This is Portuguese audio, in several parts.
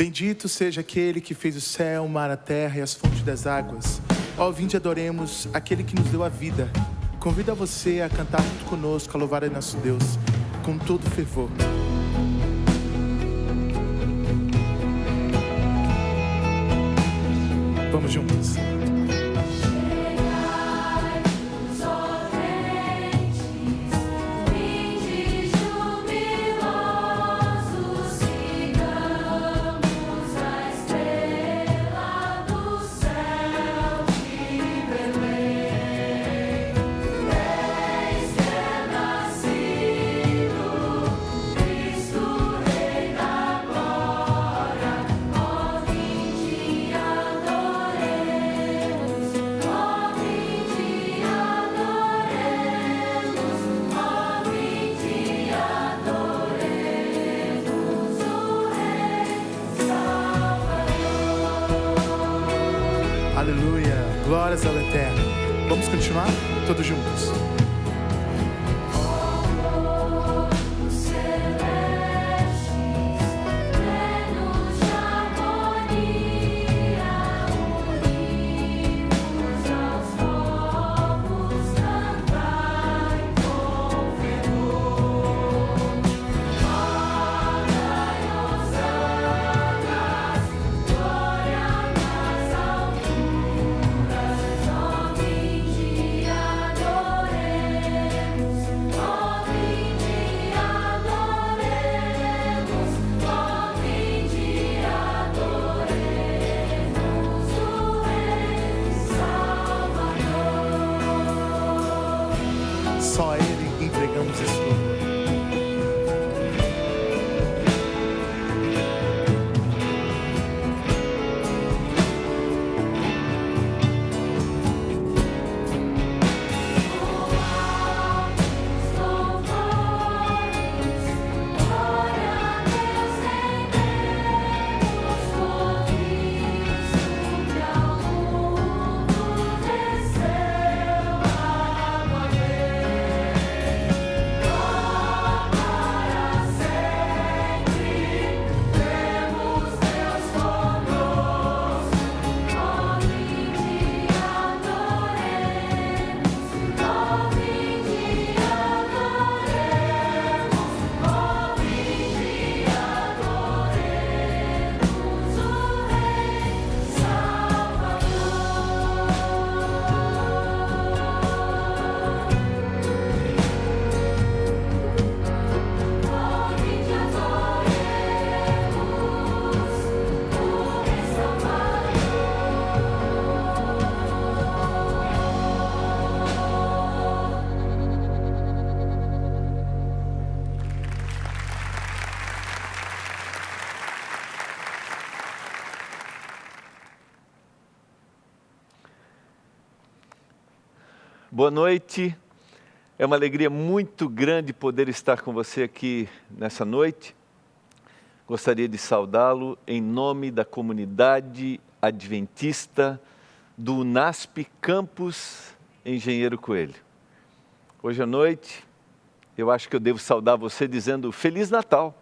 Bendito seja aquele que fez o céu, o mar, a terra e as fontes das águas. Ó, vinde adoremos aquele que nos deu a vida. Convido a você a cantar junto conosco, a louvar a nosso Deus com todo fervor. Vamos juntos. Aleluia, glórias ao Eterno. Vamos continuar? Todos juntos. Só a Ele entregamos esse louvor. Boa noite, é uma alegria muito grande poder estar com você aqui nessa noite. Gostaria de saudá-lo em nome da comunidade adventista do UNASP Campus Engenheiro Coelho. Hoje à noite, eu acho que eu devo saudar você dizendo Feliz Natal.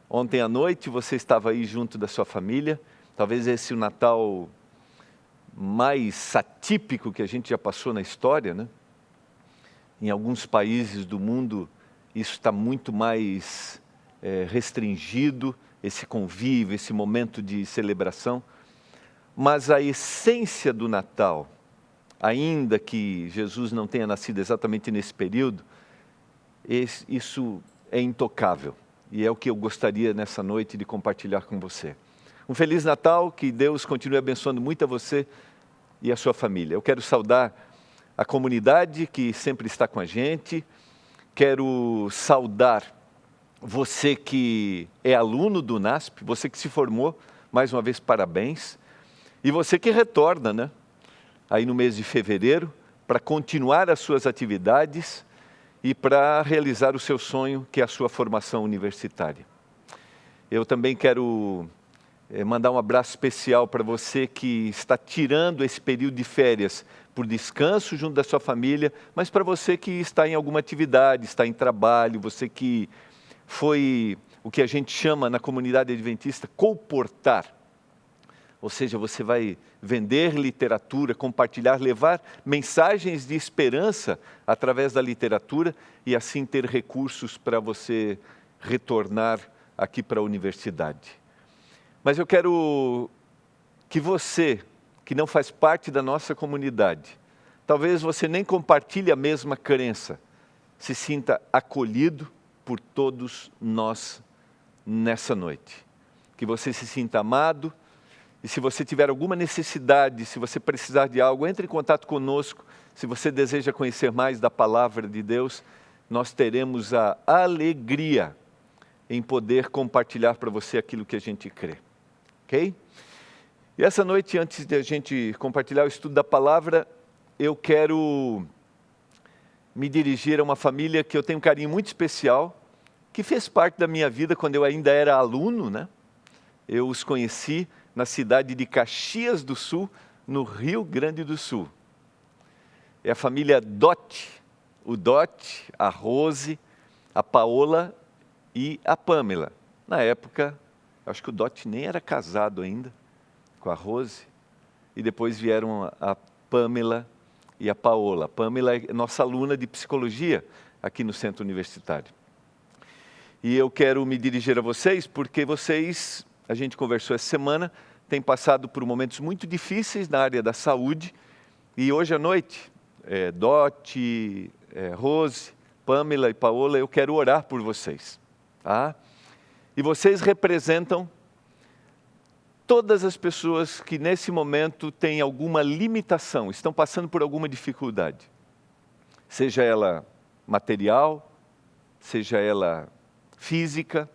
Ontem à noite você estava aí junto da sua família, talvez esse é o Natal mais atípico que a gente já passou na história, né? Em alguns países do mundo isso está muito mais restringido, esse convívio, esse momento de celebração. Mas a essência do Natal, ainda que Jesus não tenha nascido exatamente nesse período, isso é intocável. E é o que eu gostaria nessa noite de compartilhar com você. Um Feliz Natal, que Deus continue abençoando muito a você e a sua família. Eu quero saudar a comunidade que sempre está com a gente, quero saudar você que é aluno do UNASP, você que se formou, mais uma vez parabéns, e você que retorna, né? Aí no mês de fevereiro, para continuar as suas atividades e para realizar o seu sonho, que é a sua formação universitária. Eu também quero mandar um abraço especial para você que está tirando esse período de férias por descanso junto da sua família, mas para você que está em alguma atividade, está em trabalho, você que foi o que a gente chama na comunidade adventista colportar. Ou seja, você vai vender literatura, compartilhar, levar mensagens de esperança através da literatura e assim ter recursos para você retornar aqui para a universidade. Mas eu quero que você, que não faz parte da nossa comunidade, talvez você nem compartilhe a mesma crença, se sinta acolhido por todos nós nessa noite. Que você se sinta amado. E se você tiver alguma necessidade, se você precisar de algo, entre em contato conosco. Se você deseja conhecer mais da palavra de Deus, nós teremos a alegria em poder compartilhar para você aquilo que a gente crê. Ok? E essa noite, antes de a gente compartilhar o estudo da palavra, eu quero me dirigir a uma família que eu tenho um carinho muito especial, que fez parte da minha vida quando eu ainda era aluno, né? Eu os conheci na cidade de Caxias do Sul, no Rio Grande do Sul. É a família Dott, o Dott, a Rose, a Paola e a Pamela. Na época, acho que o Dott nem era casado ainda com a Rose, e depois vieram a Pamela e a Paola. A Pamela é nossa aluna de psicologia aqui no Centro Universitário. E eu quero me dirigir a vocês porque vocês, a gente conversou essa semana, têm passado por momentos muito difíceis na área da saúde. E hoje à noite, Dott, Rose, Pamela e Paola, eu quero orar por vocês. Tá? E vocês representam todas as pessoas que nesse momento têm alguma limitação, estão passando por alguma dificuldade. Seja ela material, seja ela física,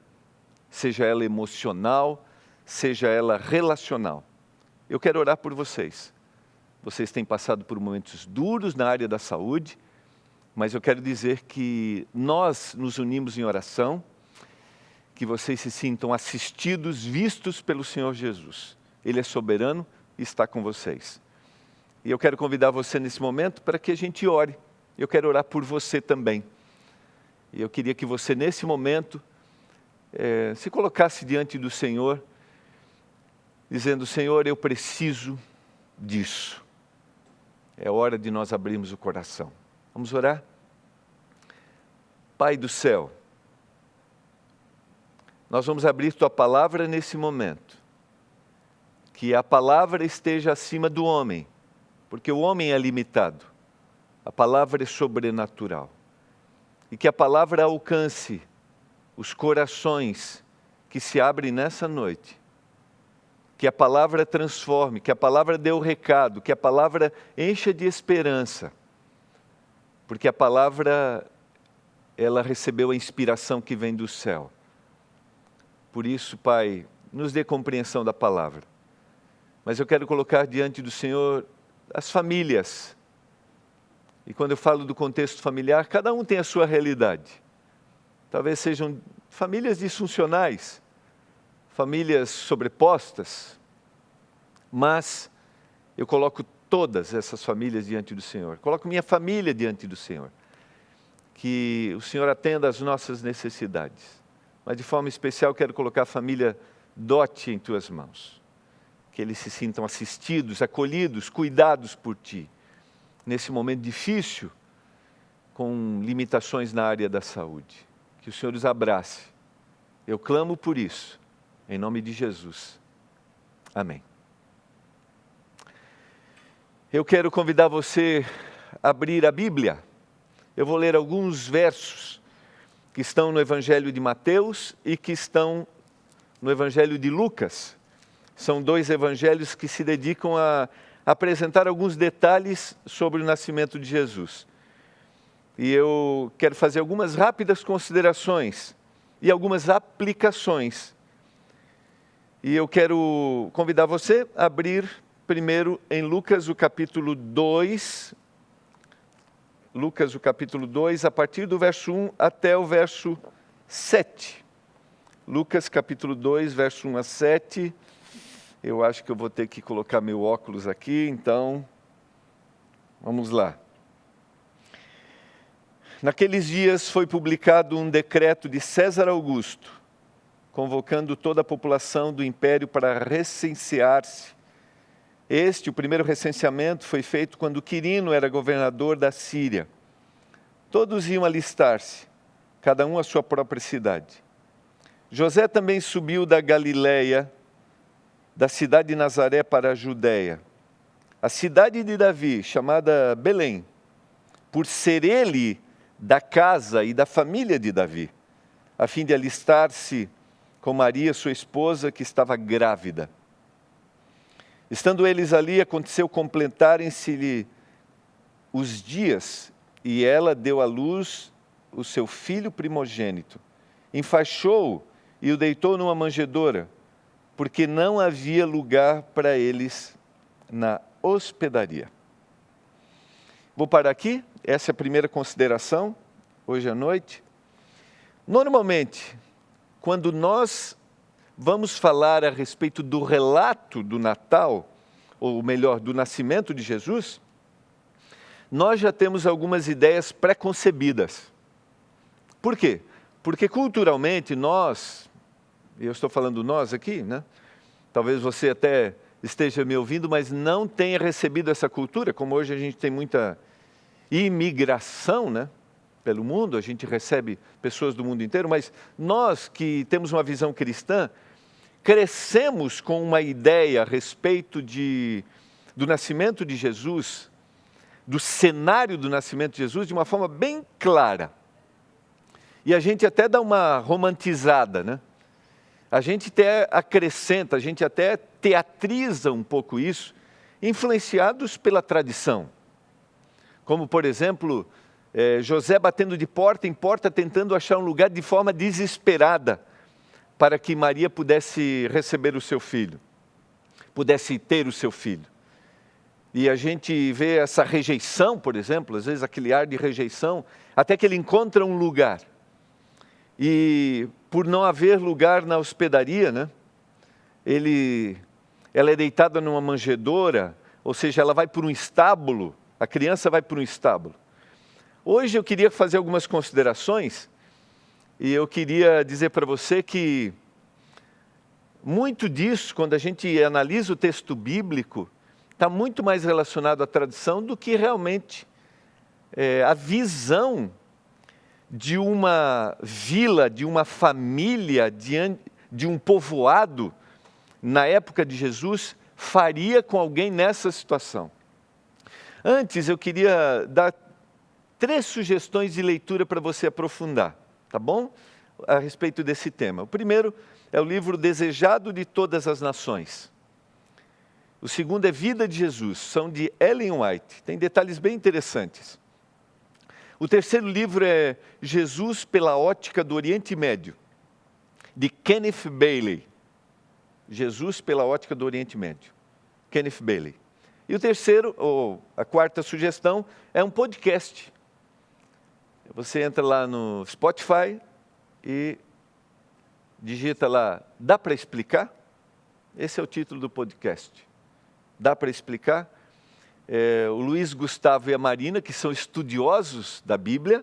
seja ela emocional, seja ela relacional. Eu quero orar por vocês. Vocês têm passado por momentos duros na área da saúde, mas eu quero dizer que nós nos unimos em oração, que vocês se sintam assistidos, vistos pelo Senhor Jesus. Ele é soberano e está com vocês. E eu quero convidar você nesse momento para que a gente ore. Eu quero orar por você também. E eu queria que você, nesse momento, se colocasse diante do Senhor, dizendo: Senhor, eu preciso disso. É hora de nós abrirmos o coração. Vamos orar? Pai do céu, nós vamos abrir Tua palavra nesse momento. Que a palavra esteja acima do homem, porque o homem é limitado. A palavra é sobrenatural. E que a palavra alcance os corações que se abrem nessa noite. Que a palavra transforme, que a palavra dê o recado, que a palavra encha de esperança. Porque a palavra, ela recebeu a inspiração que vem do céu. Por isso, Pai, nos dê compreensão da palavra. Mas eu quero colocar diante do Senhor as famílias. E quando eu falo do contexto familiar, cada um tem a sua realidade. Talvez sejam famílias disfuncionais, famílias sobrepostas, mas eu coloco todas essas famílias diante do Senhor. Coloco minha família diante do Senhor. Que o Senhor atenda às nossas necessidades. Mas de forma especial quero colocar a família Dott em Tuas mãos. Que eles se sintam assistidos, acolhidos, cuidados por Ti. Nesse momento difícil, com limitações na área da saúde. Que o Senhor os abrace. Eu clamo por isso, em nome de Jesus. Amém. Eu quero convidar você a abrir a Bíblia. Eu vou ler alguns versos que estão no Evangelho de Mateus e que estão no Evangelho de Lucas. São dois evangelhos que se dedicam a apresentar alguns detalhes sobre o nascimento de Jesus. E eu quero fazer algumas rápidas considerações e algumas aplicações. E eu quero convidar você a abrir primeiro em Lucas, o capítulo 2. Lucas, o capítulo 2, a partir do verso 1 até o verso 7. Lucas, capítulo 2, verso 1 a 7. Eu acho que eu vou ter que colocar meu óculos aqui, então, vamos lá. Naqueles dias foi publicado um decreto de César Augusto, convocando toda a população do império para recensear-se. O primeiro recenseamento, foi feito quando Quirino era governador da Síria. Todos iam alistar-se, cada um à sua própria cidade. José também subiu da Galiléia, da cidade de Nazaré para a Judéia, a cidade de Davi, chamada Belém, por ser ele da casa e da família de Davi, a fim de alistar-se com Maria, sua esposa, que estava grávida. Estando eles ali, aconteceu completarem-se-lhe os dias, e ela deu à luz o seu filho primogênito. Enfaixou-o e o deitou numa manjedoura, porque não havia lugar para eles na hospedaria. Vou parar aqui, essa é a primeira consideração, hoje à noite. Normalmente, quando nós vamos falar a respeito do relato do Natal, ou melhor, do nascimento de Jesus, nós já temos algumas ideias pré-concebidas. Por quê? Porque culturalmente nós, eu estou falando nós aqui, né? Talvez você até esteja me ouvindo, mas não tenha recebido essa cultura, como hoje a gente tem muita imigração, né? Pelo mundo, a gente recebe pessoas do mundo inteiro, mas nós que temos uma visão cristã, crescemos com uma ideia a respeito do nascimento de Jesus, do cenário do nascimento de Jesus, de uma forma bem clara. E a gente até dá uma romantizada, né? A gente até acrescenta, a gente até teatriza um pouco isso, influenciados pela tradição. Como, por exemplo, José batendo de porta em porta, tentando achar um lugar de forma desesperada, para que Maria pudesse receber o seu filho, pudesse ter o seu filho. E a gente vê essa rejeição, por exemplo, às vezes aquele ar de rejeição, até que ele encontra um lugar. E por não haver lugar na hospedaria, né, ela é deitada numa manjedoura, ou seja, ela vai para um estábulo, a criança vai para um estábulo. Hoje eu queria fazer algumas considerações, e eu queria dizer para você que muito disso, quando a gente analisa o texto bíblico, está muito mais relacionado à tradição do que realmente a visão de uma vila, de uma família, de um povoado, na época de Jesus, faria com alguém nessa situação. Antes, eu queria dar 3 sugestões de leitura para você aprofundar, tá bom? A respeito desse tema. O primeiro é o livro Desejado de Todas as Nações. O segundo é Vida de Jesus, são de Ellen White, tem detalhes bem interessantes. O terceiro livro é Jesus pela Ótica do Oriente Médio, de Kenneth Bailey. Jesus pela Ótica do Oriente Médio, Kenneth Bailey. E o terceiro, ou a quarta sugestão, é um podcast. Você entra lá no Spotify e digita lá, dá para explicar? Esse é o título do podcast. Dá para explicar? O Luiz Gustavo e a Marina, que são estudiosos da Bíblia,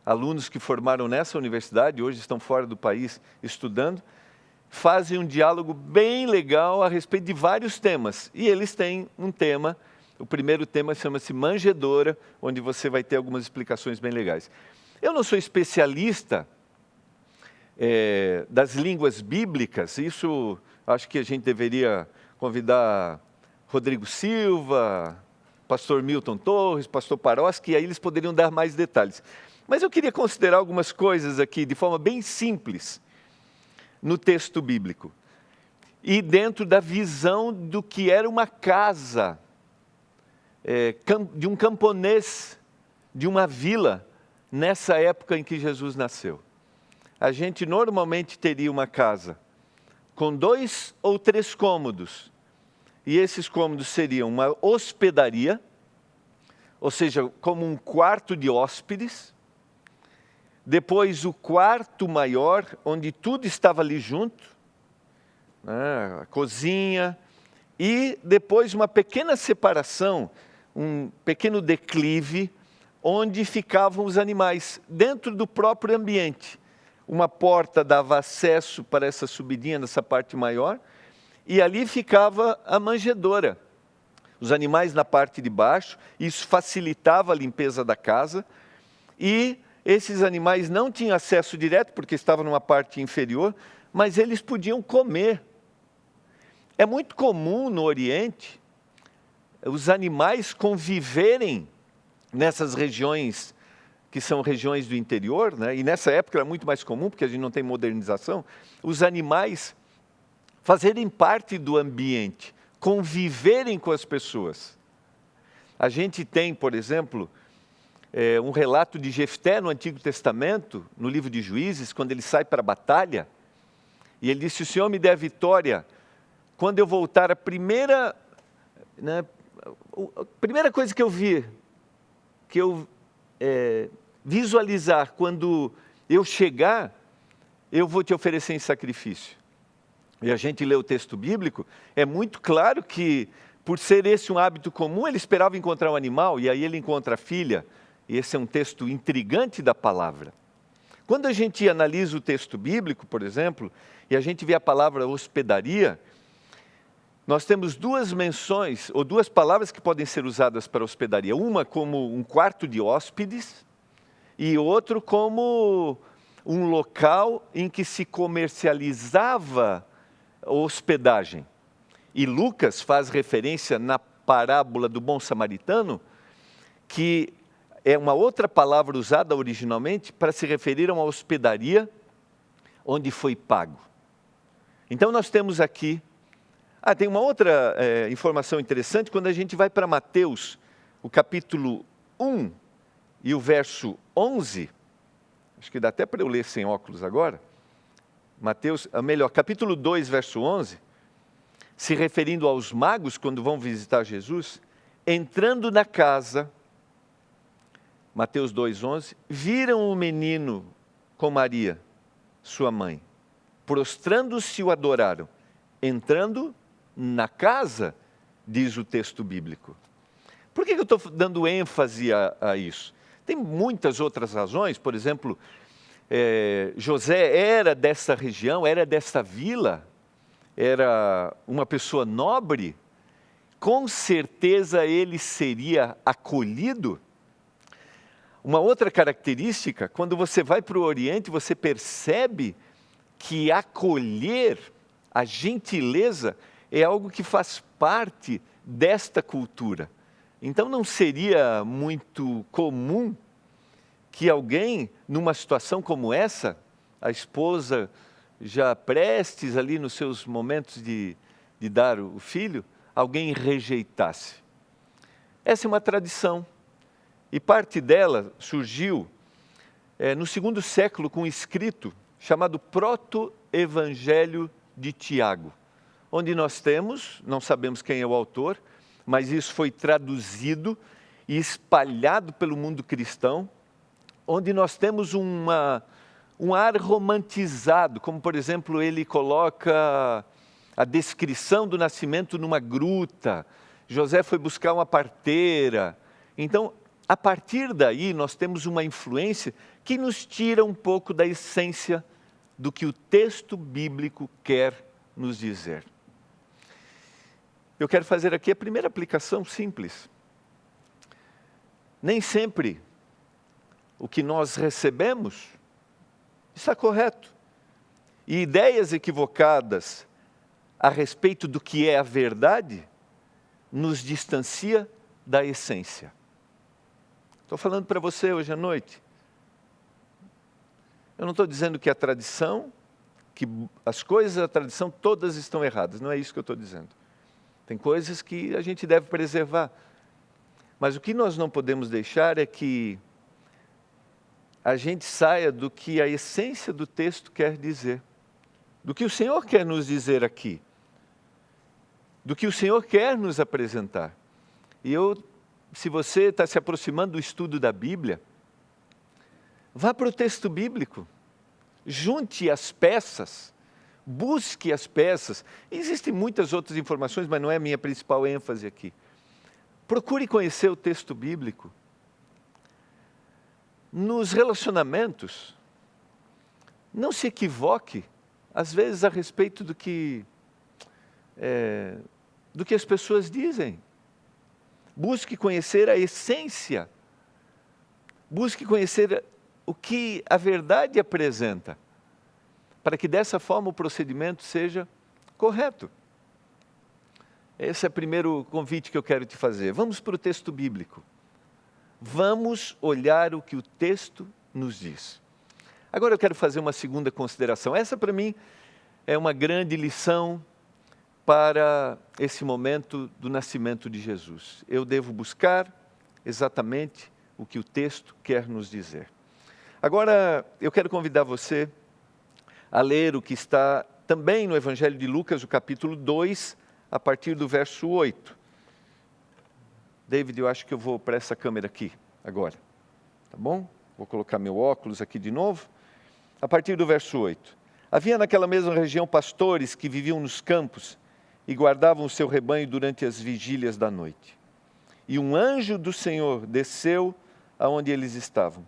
alunos que formaram nessa universidade, hoje estão fora do país estudando, fazem um diálogo bem legal a respeito de vários temas. E eles têm um tema, o primeiro tema chama-se Manjedoura, onde você vai ter algumas explicações bem legais. Eu não sou especialista das línguas bíblicas, isso acho que a gente deveria convidar Rodrigo Silva, pastor Milton Torres, pastor Paroski, e aí eles poderiam dar mais detalhes. Mas eu queria considerar algumas coisas aqui, de forma bem simples, no texto bíblico. E dentro da visão do que era uma casa, de um camponês, de uma vila, nessa época em que Jesus nasceu. A gente normalmente teria uma casa com 2 ou 3 cômodos, e esses cômodos seriam uma hospedaria, ou seja, como um quarto de hóspedes, depois o quarto maior, onde tudo estava ali junto, né, a cozinha, e depois uma pequena separação, um pequeno declive, onde ficavam os animais, dentro do próprio ambiente, uma porta dava acesso para essa subidinha nessa parte maior, e ali ficava a manjedoura. Os animais na parte de baixo, isso facilitava a limpeza da casa, e esses animais não tinham acesso direto, porque estavam numa parte inferior, mas eles podiam comer. É muito comum no Oriente os animais conviverem nessas regiões que são regiões do interior, né? E nessa época era muito mais comum, porque a gente não tem modernização, os animais fazerem parte do ambiente, conviverem com as pessoas. A gente tem, por exemplo, um relato de Jefté no Antigo Testamento, no livro de Juízes, quando ele sai para a batalha, e ele disse: "O Senhor me dê a vitória, quando eu voltar, a primeira coisa que eu vi, que eu visualizar quando eu chegar, eu vou te oferecer em sacrifício." E a gente lê o texto bíblico, é muito claro que, por ser esse um hábito comum, ele esperava encontrar um animal, e aí ele encontra a filha, e esse é um texto intrigante da palavra. Quando a gente analisa o texto bíblico, por exemplo, e a gente vê a palavra hospedaria, nós temos duas menções, ou duas palavras que podem ser usadas para hospedaria. Uma como um quarto de hóspedes, e outro como um local em que se comercializava hospedagem. E Lucas faz referência na parábola do bom samaritano, que é uma outra palavra usada originalmente para se referir a uma hospedaria onde foi pago. Então nós temos aqui, tem uma outra informação interessante, quando a gente vai para Mateus, o capítulo 1 e o verso 11, acho que dá até para eu ler sem óculos agora, Mateus, capítulo 2, verso 11, se referindo aos magos quando vão visitar Jesus, entrando na casa, Mateus 2, 11, viram o menino com Maria, sua mãe, prostrando-se o adoraram, entrando na casa, diz o texto bíblico. Por que eu estou dando ênfase a isso? Tem muitas outras razões, por exemplo, José era dessa região, era dessa vila, era uma pessoa nobre, com certeza ele seria acolhido. Uma outra característica, quando você vai para o Oriente, você percebe que acolher, a gentileza, é algo que faz parte desta cultura. Então não seria muito comum que alguém, numa situação como essa, a esposa já prestes ali nos seus momentos de dar o filho, alguém rejeitasse. Essa é uma tradição, e parte dela surgiu no 2º século com um escrito chamado Proto-Evangelho de Tiago, onde nós temos, não sabemos quem é o autor, mas isso foi traduzido e espalhado pelo mundo cristão, onde nós temos um ar romantizado, como por exemplo ele coloca a descrição do nascimento numa gruta, José foi buscar uma parteira. Então, a partir daí nós temos uma influência que nos tira um pouco da essência do que o texto bíblico quer nos dizer. Eu quero fazer aqui a primeira aplicação simples. Nem sempre o que nós recebemos está correto. E ideias equivocadas a respeito do que é a verdade nos distancia da essência. Estou falando para você hoje à noite. Eu não estou dizendo que a tradição, que as coisas da tradição todas estão erradas. Não é isso que eu estou dizendo. Tem coisas que a gente deve preservar. Mas o que nós não podemos deixar é que a gente saia do que a essência do texto quer dizer, do que o Senhor quer nos dizer aqui, do que o Senhor quer nos apresentar. E se você está se aproximando do estudo da Bíblia, vá para o texto bíblico, junte as peças, busque as peças. Existem muitas outras informações, mas não é a minha principal ênfase aqui. Procure conhecer o texto bíblico. Nos relacionamentos, Não se equivoque, às vezes, a respeito do que as pessoas dizem. Busque conhecer a essência. Busque conhecer o que a verdade apresenta, para que dessa forma o procedimento seja correto. Esse é o primeiro convite que eu quero te fazer. Vamos para o texto bíblico. Vamos olhar o que o texto nos diz. Agora eu quero fazer uma segunda consideração. Essa, para mim, é uma grande lição para esse momento do nascimento de Jesus. Eu devo buscar exatamente o que o texto quer nos dizer. Agora, eu quero convidar você a ler o que está também no Evangelho de Lucas, o capítulo 2, a partir do verso 8. David, eu acho que eu vou para essa câmera aqui, agora. Tá bom? Vou colocar meu óculos aqui de novo. A partir do verso 8. Havia naquela mesma região pastores que viviam nos campos e guardavam o seu rebanho durante as vigílias da noite. E um anjo do Senhor desceu aonde eles estavam,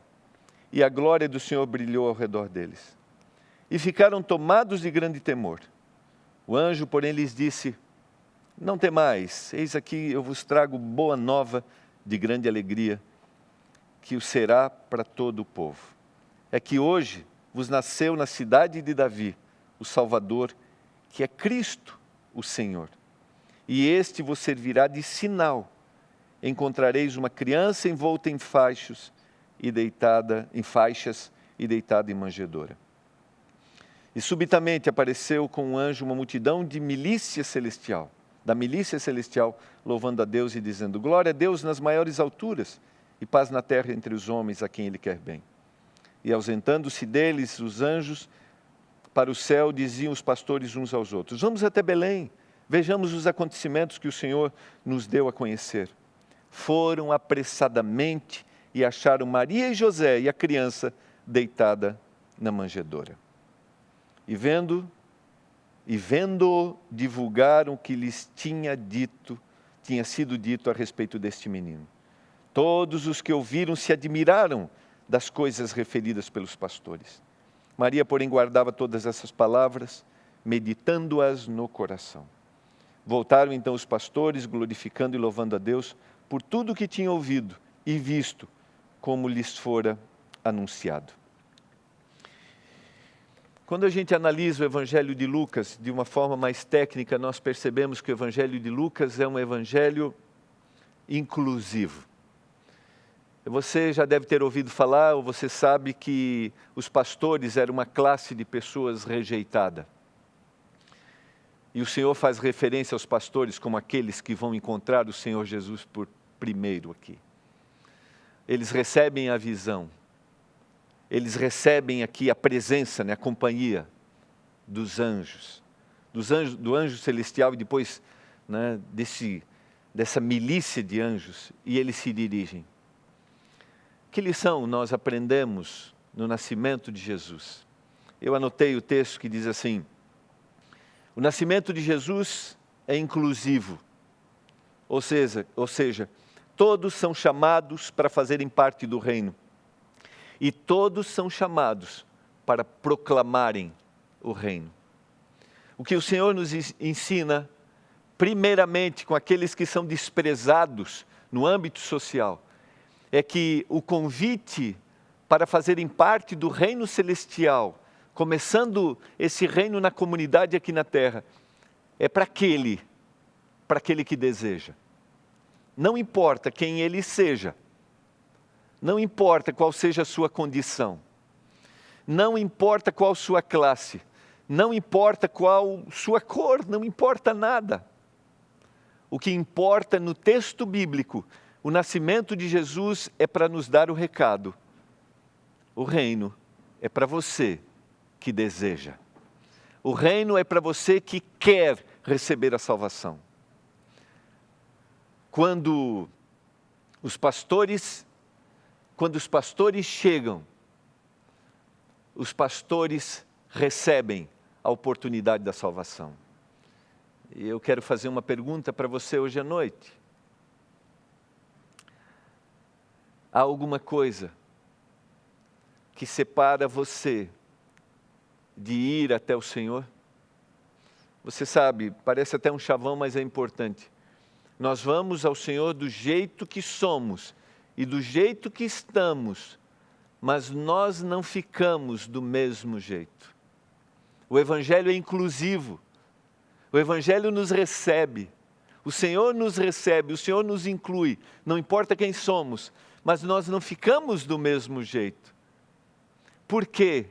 e a glória do Senhor brilhou ao redor deles. E ficaram tomados de grande temor. O anjo, porém, lhes disse: não temais, eis aqui eu vos trago boa nova de grande alegria, que o será para todo o povo. É que hoje vos nasceu na cidade de Davi o Salvador, que é Cristo, o Senhor. E este vos servirá de sinal. Encontrareis uma criança envolta em faixas e deitada em manjedoura. E subitamente apareceu com um anjo uma multidão da milícia celestial, louvando a Deus e dizendo: glória a Deus nas maiores alturas e paz na terra entre os homens a quem Ele quer bem. E ausentando-se deles os anjos para o céu, diziam os pastores uns aos outros: vamos até Belém, vejamos os acontecimentos que o Senhor nos deu a conhecer. Foram apressadamente e acharam Maria e José e a criança deitada na manjedoura. E vendo-o, divulgaram o que lhes tinha sido dito a respeito deste menino. Todos os que ouviram se admiraram das coisas referidas pelos pastores. Maria, porém, guardava todas essas palavras, meditando-as no coração. Voltaram então os pastores, glorificando e louvando a Deus por tudo o que tinham ouvido e visto, como lhes fora anunciado. Quando a gente analisa o Evangelho de Lucas de uma forma mais técnica, nós percebemos que o Evangelho de Lucas é um evangelho inclusivo. Você já deve ter ouvido falar, ou você sabe que os pastores eram uma classe de pessoas rejeitada. E o Senhor faz referência aos pastores como aqueles que vão encontrar o Senhor Jesus por primeiro aqui. Eles recebem a visão. Eles recebem aqui a presença, a companhia dos anjos. Do anjo celestial e depois dessa milícia de anjos. E eles se dirigem. Que lição nós aprendemos no nascimento de Jesus? Eu anotei o texto que diz assim: o nascimento de Jesus é inclusivo, ou seja, todos são chamados para fazerem parte do reino, e todos são chamados para proclamarem o reino. O que o Senhor nos ensina, primeiramente com aqueles que são desprezados no âmbito social, é que o convite para fazerem parte do reino celestial, começando esse reino na comunidade aqui na terra, é para aquele que deseja. Não importa quem ele seja, não importa qual seja a sua condição, não importa qual sua classe, não importa qual sua cor, não importa nada. O que importa no texto bíblico, o nascimento de Jesus é para nos dar o recado. O reino é para você que deseja. O reino é para você que quer receber a salvação. Quando os pastores chegam, os pastores recebem a oportunidade da salvação. E eu quero fazer uma pergunta para você hoje à noite. Há alguma coisa que separa você de ir até o Senhor? Você sabe, parece até um chavão, mas é importante. Nós vamos ao Senhor do jeito que somos e do jeito que estamos, mas nós não ficamos do mesmo jeito. O Evangelho é inclusivo. O Evangelho nos recebe. O Senhor nos recebe, o Senhor nos inclui. Não importa quem somos, mas nós não ficamos do mesmo jeito. Por quê?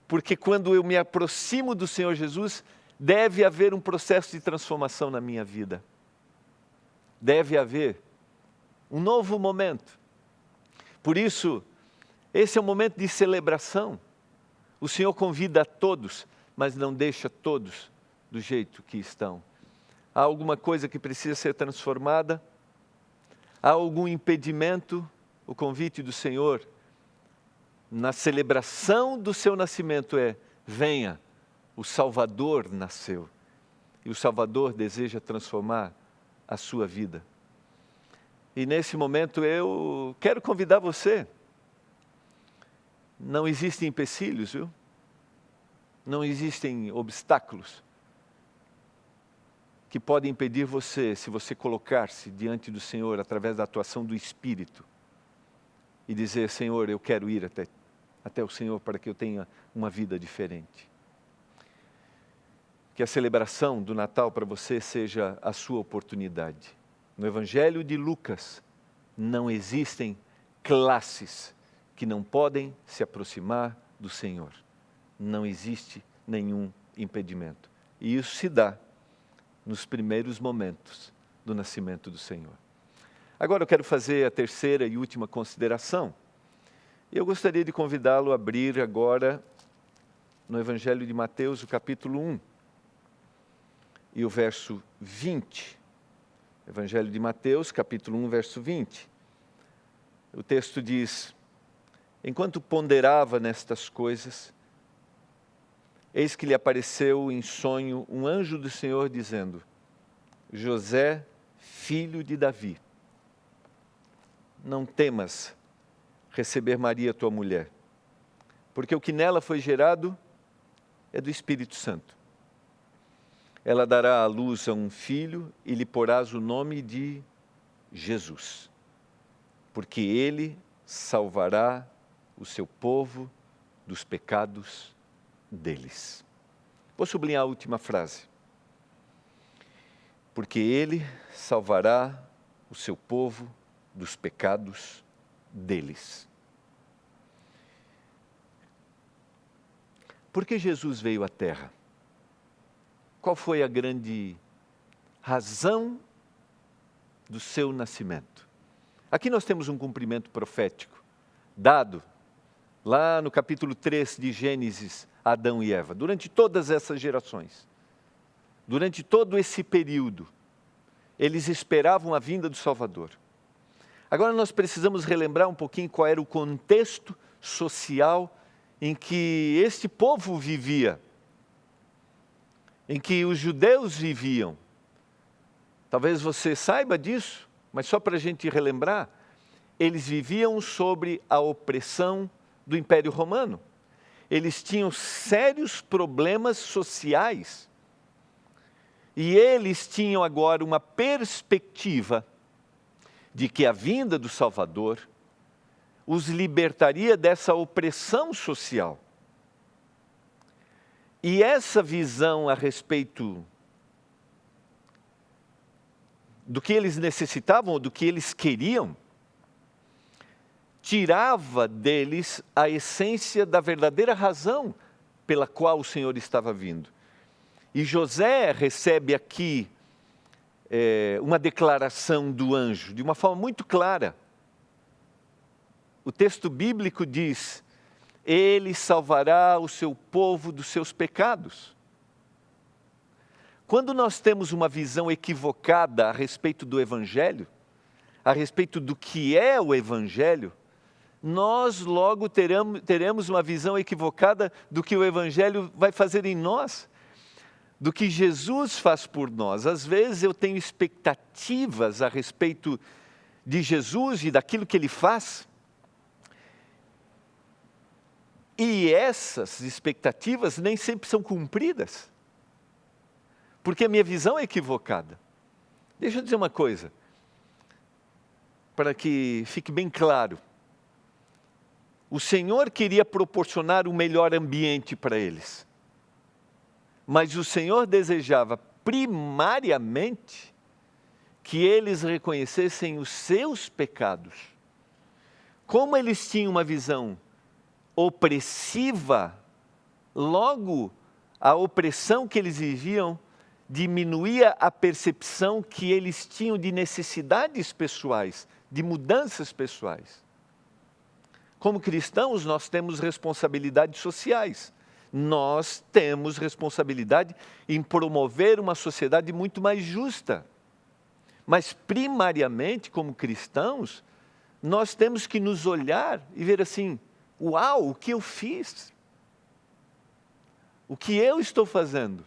Porque quando eu me aproximo do Senhor Jesus, deve haver um processo de transformação na minha vida. Deve haver um novo momento. Por isso, esse é um momento de celebração. O Senhor convida a todos, mas não deixa todos do jeito que estão. Há alguma coisa que precisa ser transformada? Há algum impedimento? O convite do Senhor na celebração do seu nascimento é: venha, o Salvador nasceu. E o Salvador deseja transformar a sua vida. E nesse momento eu quero convidar você. Não existem empecilhos, viu? Não existem obstáculos que podem impedir você, se você colocar-se diante do Senhor através da atuação do Espírito e dizer: Senhor, eu quero ir até o Senhor para que eu tenha uma vida diferente. Que a celebração do Natal para você seja a sua oportunidade. No Evangelho de Lucas, não existem classes que não podem se aproximar do Senhor. Não existe nenhum impedimento. E isso se dá nos primeiros momentos do nascimento do Senhor. Agora eu quero fazer a terceira e última consideração. Eu gostaria de convidá-lo a abrir agora no Evangelho de Mateus, o capítulo 1. E o verso 20, Evangelho de Mateus, capítulo 1, verso 20. O texto diz: enquanto ponderava nestas coisas, eis que lhe apareceu em sonho um anjo do Senhor dizendo: José, filho de Davi, não temas receber Maria, tua mulher, porque o que nela foi gerado é do Espírito Santo. Ela dará à luz a um filho e lhe porás o nome de Jesus, porque ele salvará o seu povo dos pecados deles. Vou sublinhar a última frase. Porque ele salvará o seu povo dos pecados deles. Por que Jesus veio à Terra? Qual foi a grande razão do seu nascimento? Aqui nós temos um cumprimento profético, dado lá no capítulo 3 de Gênesis, a Adão e Eva. Durante todas essas gerações, durante todo esse período, eles esperavam a vinda do Salvador. Agora nós precisamos relembrar um pouquinho qual era o contexto social em que este povo vivia, em que os judeus viviam. Talvez você saiba disso, mas só para a gente relembrar, eles viviam sob a opressão do Império Romano. Eles tinham sérios problemas sociais e eles tinham agora uma perspectiva de que a vinda do Salvador os libertaria dessa opressão social. E essa visão a respeito do que eles necessitavam, ou do que eles queriam, tirava deles a essência da verdadeira razão pela qual o Senhor estava vindo. E José recebe aqui uma declaração do anjo, de uma forma muito clara. O texto bíblico diz: ele salvará o seu povo dos seus pecados. Quando nós temos uma visão equivocada a respeito do Evangelho, a respeito do que é o Evangelho, nós logo teremos uma visão equivocada do que o Evangelho vai fazer em nós, do que Jesus faz por nós. Às vezes eu tenho expectativas a respeito de Jesus e daquilo que Ele faz, E essas expectativas nem sempre são cumpridas, porque a minha visão é equivocada. Deixa eu dizer uma coisa, para que fique bem claro. O Senhor queria proporcionar o melhor ambiente para eles, mas o Senhor desejava primariamente que eles reconhecessem os seus pecados. Como eles tinham uma visão opressiva, logo a opressão que eles viviam diminuía a percepção que eles tinham de necessidades pessoais, de mudanças pessoais. Como cristãos, nós temos responsabilidades sociais. Nós temos responsabilidade em promover uma sociedade muito mais justa. Mas, primariamente, como cristãos, nós temos que nos olhar e ver assim, uau, o que eu fiz? O que eu estou fazendo?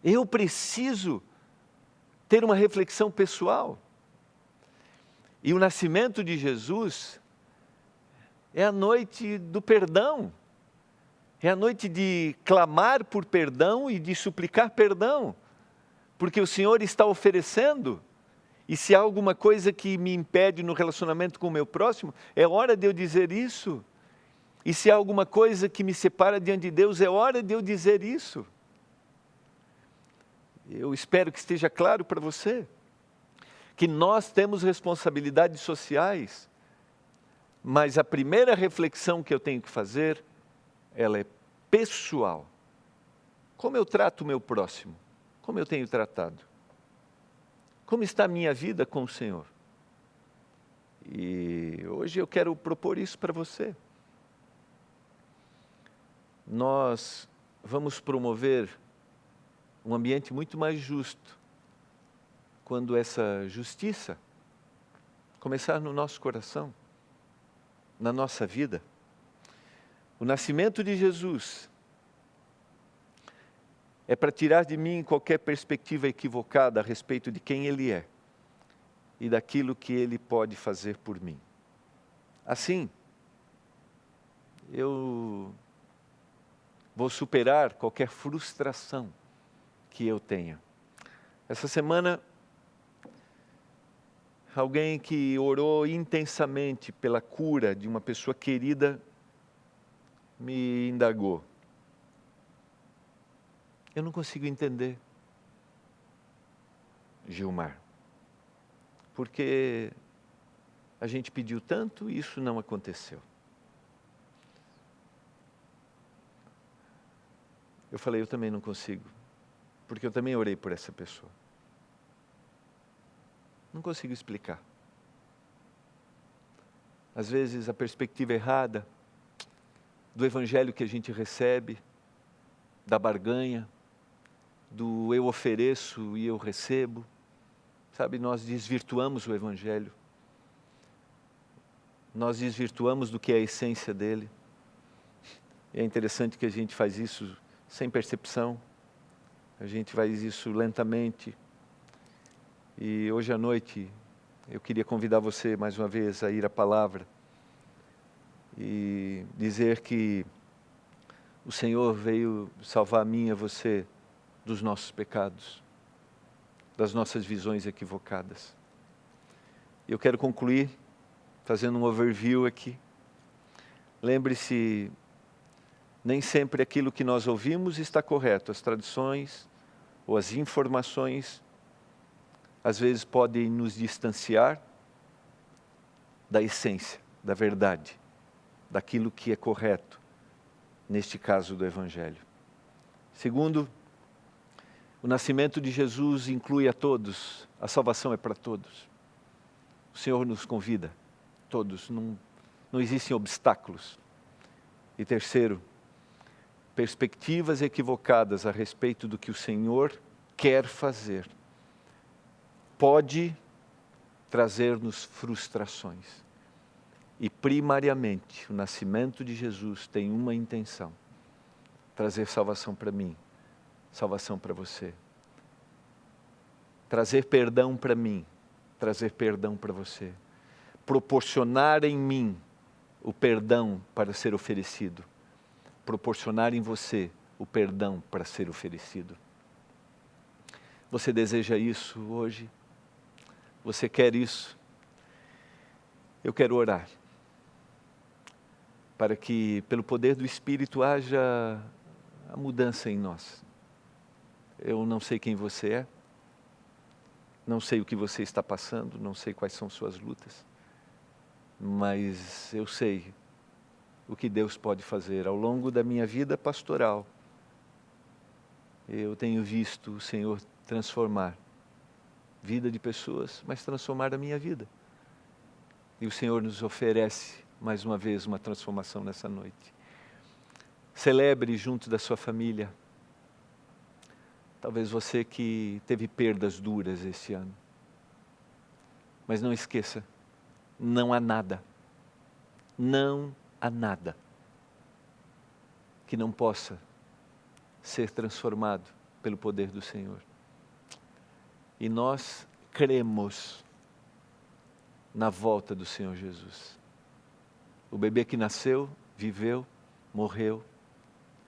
Eu preciso ter uma reflexão pessoal. E o nascimento de Jesus é a noite do perdão. É a noite de clamar por perdão e de suplicar perdão. Porque o Senhor está oferecendo. E se há alguma coisa que me impede no relacionamento com o meu próximo, é hora de eu dizer isso. E se há alguma coisa que me separa diante de Deus, é hora de eu dizer isso. Eu espero que esteja claro para você, que nós temos responsabilidades sociais, mas a primeira reflexão que eu tenho que fazer, ela é pessoal. Como eu trato o meu próximo? Como eu tenho tratado? Como está a minha vida com o Senhor? E hoje eu quero propor isso para você. Nós vamos promover um ambiente muito mais justo quando essa justiça começar no nosso coração, na nossa vida. O nascimento de Jesus é para tirar de mim qualquer perspectiva equivocada a respeito de quem Ele é e daquilo que Ele pode fazer por mim. Assim, eu vou superar qualquer frustração que eu tenha. Essa semana, alguém que orou intensamente pela cura de uma pessoa querida me indagou. Eu não consigo entender, Gilmar, porque a gente pediu tanto e isso não aconteceu. Eu falei, eu também não consigo, porque eu também orei por essa pessoa. Não consigo explicar. Às vezes a perspectiva errada do evangelho que a gente recebe, da barganha, do eu ofereço e eu recebo, sabe, nós desvirtuamos o evangelho. Nós desvirtuamos do que é a essência dele. E é interessante que a gente faz isso sem percepção, a gente faz isso lentamente. E hoje à noite eu queria convidar você mais uma vez a ir à palavra e dizer que o Senhor veio salvar a mim e a você dos nossos pecados, das nossas visões equivocadas. Eu quero concluir fazendo um overview aqui. Lembre-se, nem sempre aquilo que nós ouvimos está correto. As tradições ou as informações às vezes podem nos distanciar da essência, da verdade, daquilo que é correto, neste caso do Evangelho. Segundo, o nascimento de Jesus inclui a todos, a salvação é para todos. O Senhor nos convida, todos, não existem obstáculos. E terceiro, perspectivas equivocadas a respeito do que o Senhor quer fazer pode trazer-nos frustrações. E primariamente, o nascimento de Jesus tem uma intenção: trazer salvação para mim, salvação para você. Trazer perdão para mim, trazer perdão para você. Proporcionar em mim o perdão para ser oferecido proporcionar em você o perdão para ser oferecido. Você deseja isso hoje? Você quer isso? Eu quero orar para que, pelo poder do Espírito, haja a mudança em nós. Eu não sei quem você é, não sei o que você está passando, não sei quais são suas lutas, mas eu sei o que Deus pode fazer. Ao longo da minha vida pastoral, eu tenho visto o Senhor transformar vida de pessoas, mas transformar a minha vida. E o Senhor nos oferece, mais uma vez, uma transformação nessa noite. Celebre junto da sua família. Talvez você que teve perdas duras esse ano. Mas não esqueça, não há nada que não possa ser transformado pelo poder do Senhor. E nós cremos na volta do Senhor Jesus. O bebê que nasceu, viveu, morreu,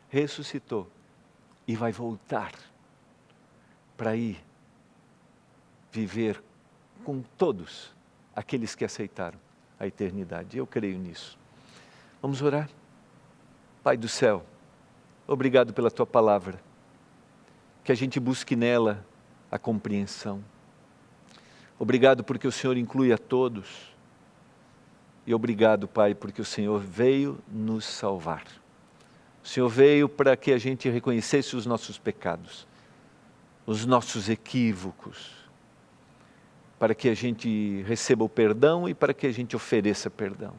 ressuscitou e vai voltar para ir viver com todos aqueles que aceitaram a eternidade. Eu creio nisso. Vamos orar? Pai do céu, obrigado pela Tua palavra, que a gente busque nela a compreensão. Obrigado porque o Senhor inclui a todos. E obrigado, Pai, porque o Senhor veio nos salvar. O Senhor veio para que a gente reconhecesse os nossos pecados, os nossos equívocos, para que a gente receba o perdão e para que a gente ofereça perdão.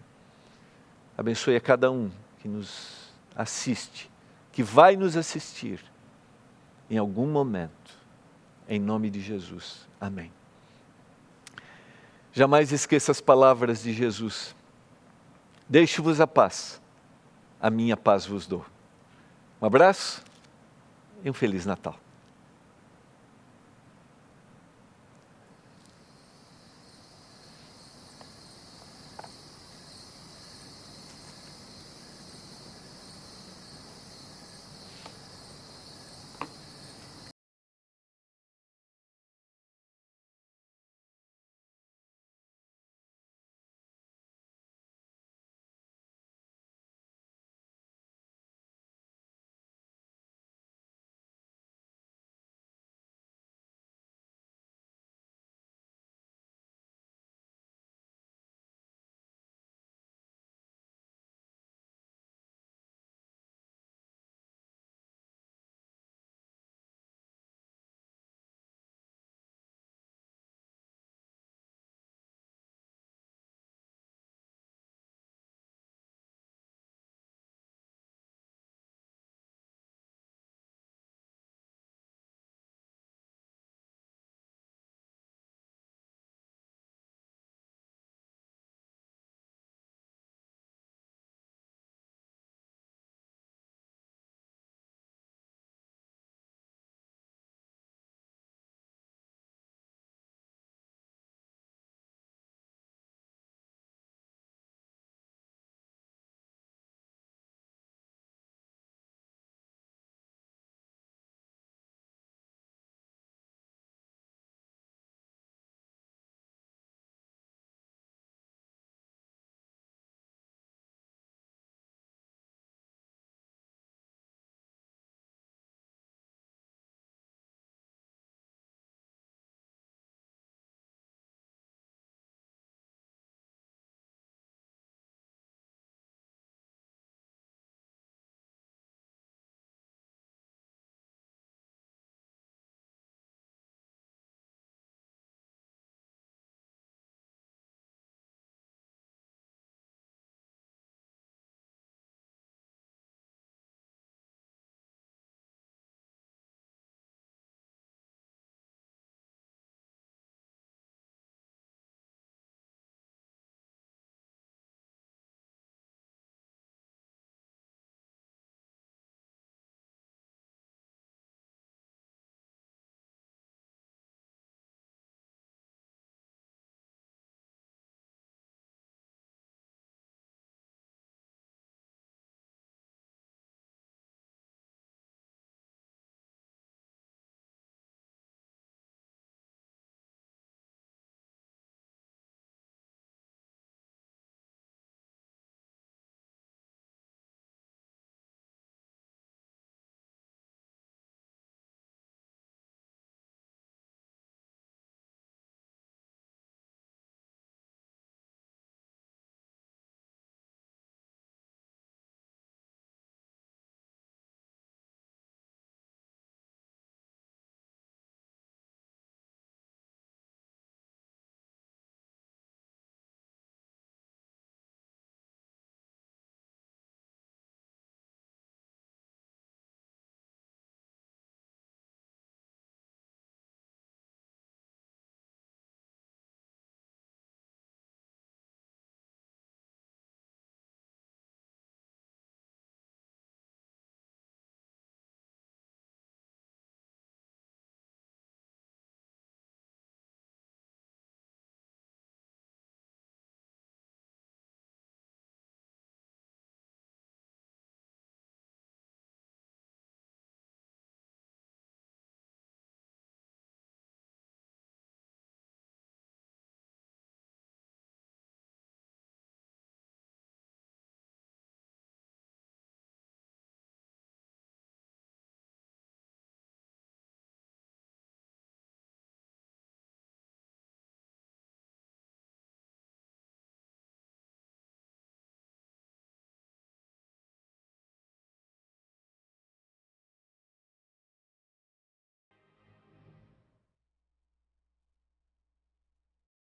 Abençoe a cada um que nos assiste, que vai nos assistir em algum momento. Em nome de Jesus. Amém. Jamais esqueça as palavras de Jesus. Deixo-vos a paz, a minha paz vos dou. Um abraço e um Feliz Natal.